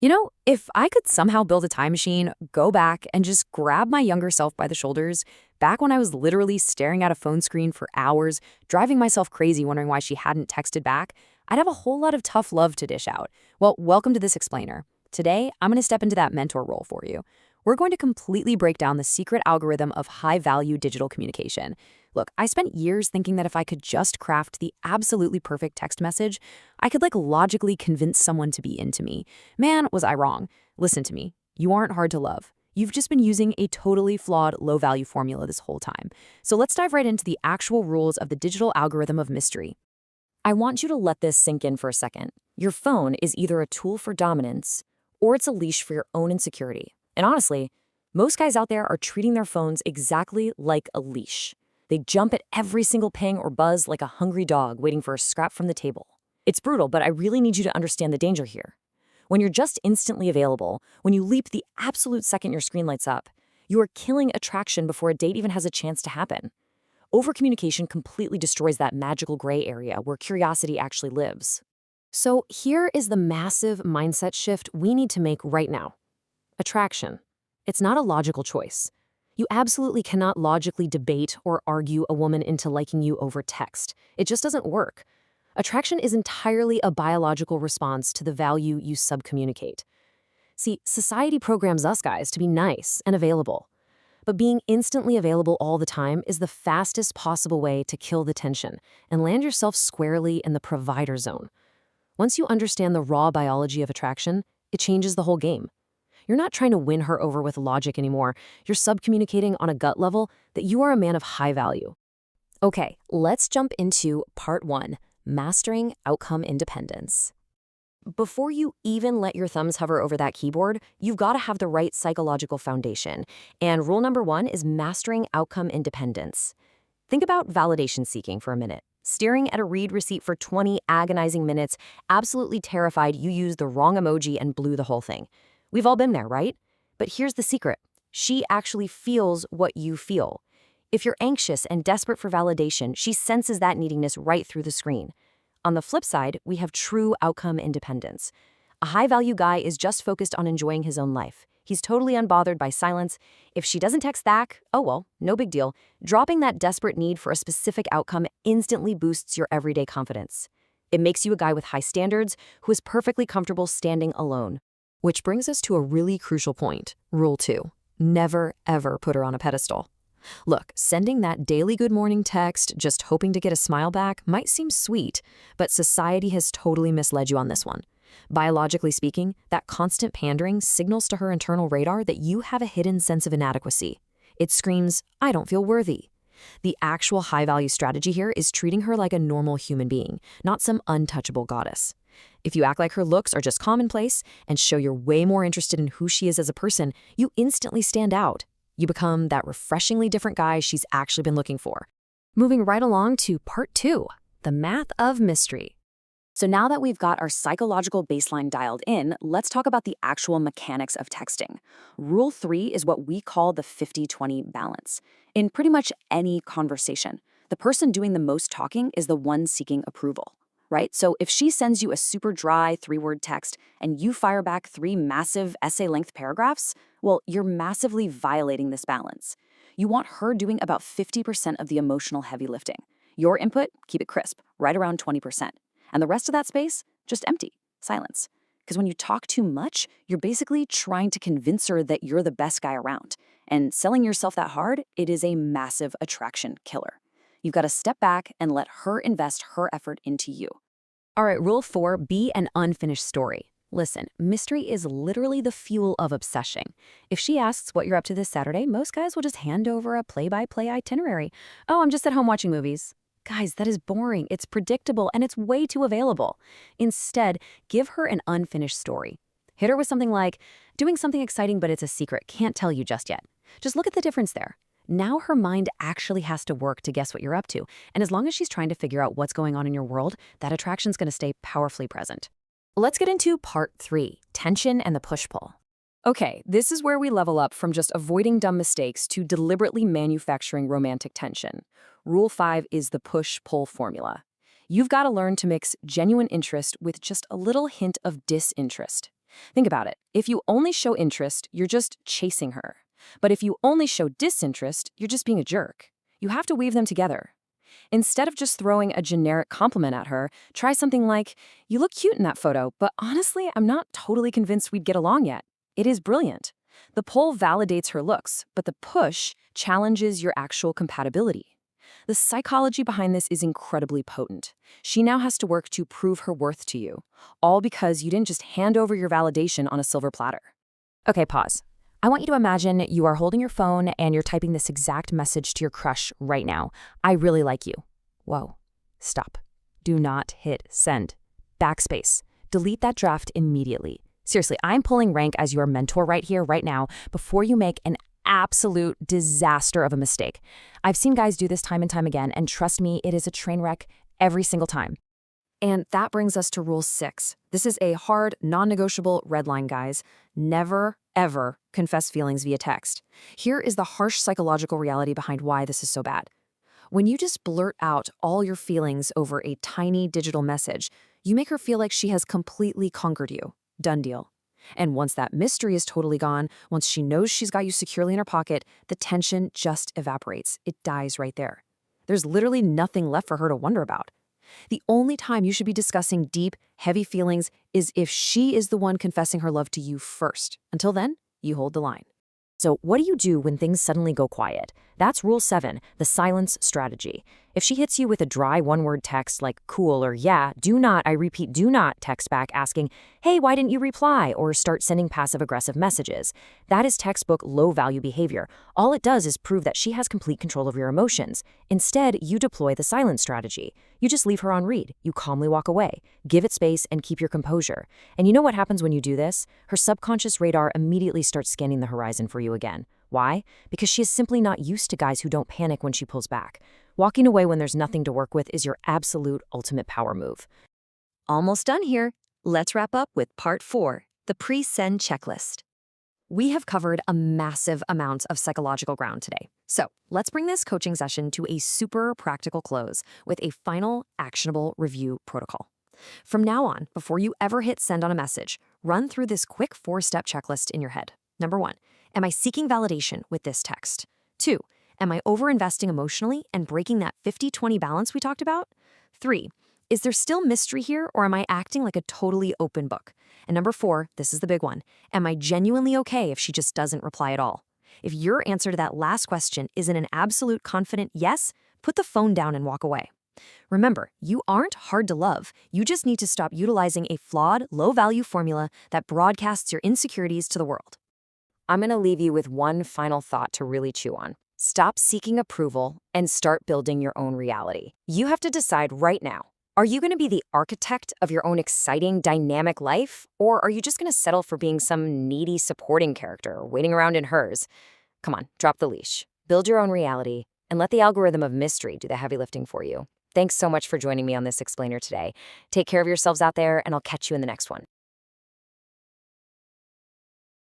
If I could somehow build a time machine, go back, and just grab my younger self by the shoulders, back when I was literally staring at a phone screen for hours, driving myself crazy wondering why she hadn't texted back, I'd have a whole lot of tough love to dish out. Well, welcome to this explainer. Today, I'm going to step into that mentor role for you. We're going to completely break down the secret algorithm of high-value digital communication. Look, I spent years thinking that if I could just craft the absolutely perfect text message, I could logically convince someone to be into me. Man, was I wrong. Listen to me. You aren't hard to love. You've just been using a totally flawed low-value formula this whole time. So let's dive right into the actual rules of the digital algorithm of mystery. I want you to let this sink in for a second. Your phone is either a tool for dominance or it's a leash for your own insecurity. And honestly, most guys out there are treating their phones exactly like a leash. They jump at every single ping or buzz like a hungry dog waiting for a scrap from the table. It's brutal, but I really need you to understand the danger here. When you're just instantly available, when you leap the absolute second your screen lights up, you are killing attraction before a date even has a chance to happen. Overcommunication completely destroys that magical gray area where curiosity actually lives. So here is the massive mindset shift we need to make right now. Attraction. It's not a logical choice. You absolutely cannot logically debate or argue a woman into liking you over text. It just doesn't work. Attraction is entirely a biological response to the value you subcommunicate. See, society programs us guys to be nice and available. But being instantly available all the time is the fastest possible way to kill the tension and land yourself squarely in the provider zone. Once you understand the raw biology of attraction, it changes the whole game. You're not trying to win her over with logic anymore. You're subcommunicating on a gut level that you are a man of high value. Okay, let's jump into part 1, mastering outcome independence. Before you even let your thumbs hover over that keyboard, you've got to have the right psychological foundation. And rule number 1 is mastering outcome independence. Think about validation seeking for a minute. Staring at a read receipt for 20 agonizing minutes, absolutely terrified you used the wrong emoji and blew the whole thing. We've all been there, right? But here's the secret. She actually feels what you feel. If you're anxious and desperate for validation, she senses that neediness right through the screen. On the flip side, we have true outcome independence. A high-value guy is just focused on enjoying his own life. He's totally unbothered by silence. If she doesn't text back, oh well, no big deal. Dropping that desperate need for a specific outcome instantly boosts your everyday confidence. It makes you a guy with high standards who is perfectly comfortable standing alone. Which brings us to a really crucial point. Rule 2. Never, ever put her on a pedestal. Look, sending that daily good morning text, just hoping to get a smile back, might seem sweet, but society has totally misled you on this one. Biologically speaking, that constant pandering signals to her internal radar that you have a hidden sense of inadequacy. It screams, I don't feel worthy. The actual high-value strategy here is treating her like a normal human being, not some untouchable goddess. If you act like her looks are just commonplace and show you're way more interested in who she is as a person, you instantly stand out. You become that refreshingly different guy she's actually been looking for. Moving right along to part 2, the math of mystery. So now that we've got our psychological baseline dialed in, let's talk about the actual mechanics of texting. Rule 3 is what we call the 50-20 balance. In pretty much any conversation, the person doing the most talking is the one seeking approval. Right? So if she sends you a super dry 3-word text and you fire back 3 massive essay-length paragraphs, well, you're massively violating this balance. You want her doing about 50% of the emotional heavy lifting. Your input, keep it crisp, right around 20%. And the rest of that space, just empty, silence. Because when you talk too much, you're basically trying to convince her that you're the best guy around. And selling yourself that hard, it is a massive attraction killer. You've got to step back and let her invest her effort into you. All right, rule 4, be an unfinished story. Listen, mystery is literally the fuel of obsession. If she asks what you're up to this Saturday, most guys will just hand over a play-by-play itinerary. Oh, I'm just at home watching movies. Guys, that is boring, it's predictable, and it's way too available. Instead, give her an unfinished story. Hit her with something like, doing something exciting but it's a secret, can't tell you just yet. Just look at the difference there. Now her mind actually has to work to guess what you're up to, and as long as she's trying to figure out what's going on in your world, that attraction's going to stay powerfully present. Let's get into part 3, tension and the push-pull. Okay, this is where we level up from just avoiding dumb mistakes to deliberately manufacturing romantic tension. Rule 5 is the push-pull formula. You've got to learn to mix genuine interest with just a little hint of disinterest. Think about it. If you only show interest, you're just chasing her. But if you only show disinterest, you're just being a jerk. You have to weave them together. Instead of just throwing a generic compliment at her, try something like, "You look cute in that photo, but honestly, I'm not totally convinced we'd get along yet." It is brilliant. The pull validates her looks, but the push challenges your actual compatibility. The psychology behind this is incredibly potent. She now has to work to prove her worth to you, all because you didn't just hand over your validation on a silver platter. Okay, pause. I want you to imagine you are holding your phone and you're typing this exact message to your crush right now. "I really like you." Whoa. Stop. Do not hit send. Backspace. Delete that draft immediately. Seriously, I'm pulling rank as your mentor right here, right now, before you make an absolute disaster of a mistake. I've seen guys do this time and time again, and trust me, it is a train wreck every single time. And that brings us to rule 6. This is a hard, non-negotiable red line, guys. Never, ever confess feelings via text. Here is the harsh psychological reality behind why this is so bad. When you just blurt out all your feelings over a tiny digital message, you make her feel like she has completely conquered you. Done deal. And once that mystery is totally gone, once she knows she's got you securely in her pocket, the tension just evaporates. It dies right there. There's literally nothing left for her to wonder about. The only time you should be discussing deep, heavy feelings is if she is the one confessing her love to you first. Until then, you hold the line. So what do you do when things suddenly go quiet? That's rule 7, the silence strategy. If she hits you with a dry one-word text like cool or yeah, do not, I repeat, do not text back asking, "Hey, why didn't you reply?" or start sending passive-aggressive messages. That is textbook low-value behavior. All it does is prove that she has complete control of your emotions. Instead, you deploy the silence strategy. You just leave her on read. You calmly walk away. Give it space and keep your composure. And you know what happens when you do this? Her subconscious radar immediately starts scanning the horizon for you again. Why? Because she is simply not used to guys who don't panic when she pulls back. Walking away when there's nothing to work with is your absolute ultimate power move. Almost done here. Let's wrap up with part 4, the pre-send checklist. We have covered a massive amount of psychological ground today. So let's bring this coaching session to a super practical close with a final actionable review protocol. From now on, before you ever hit send on a message, run through this quick 4-step checklist in your head. Number 1, am I seeking validation with this text? 2, am I over-investing emotionally and breaking that 50-20 balance we talked about? 3, is there still mystery here, or am I acting like a totally open book? And number 4, this is the big one, am I genuinely okay if she just doesn't reply at all? If your answer to that last question isn't an absolute confident yes, put the phone down and walk away. Remember, you aren't hard to love. You just need to stop utilizing a flawed, low-value formula that broadcasts your insecurities to the world. I'm going to leave you with one final thought to really chew on. Stop seeking approval and start building your own reality. You have to decide right now. Are you going to be the architect of your own exciting, dynamic life? Or are you just going to settle for being some needy supporting character waiting around in hers? Come on, drop the leash. Build your own reality and let the algorithm of mystery do the heavy lifting for you. Thanks so much for joining me on this explainer today. Take care of yourselves out there, and I'll catch you in the next one.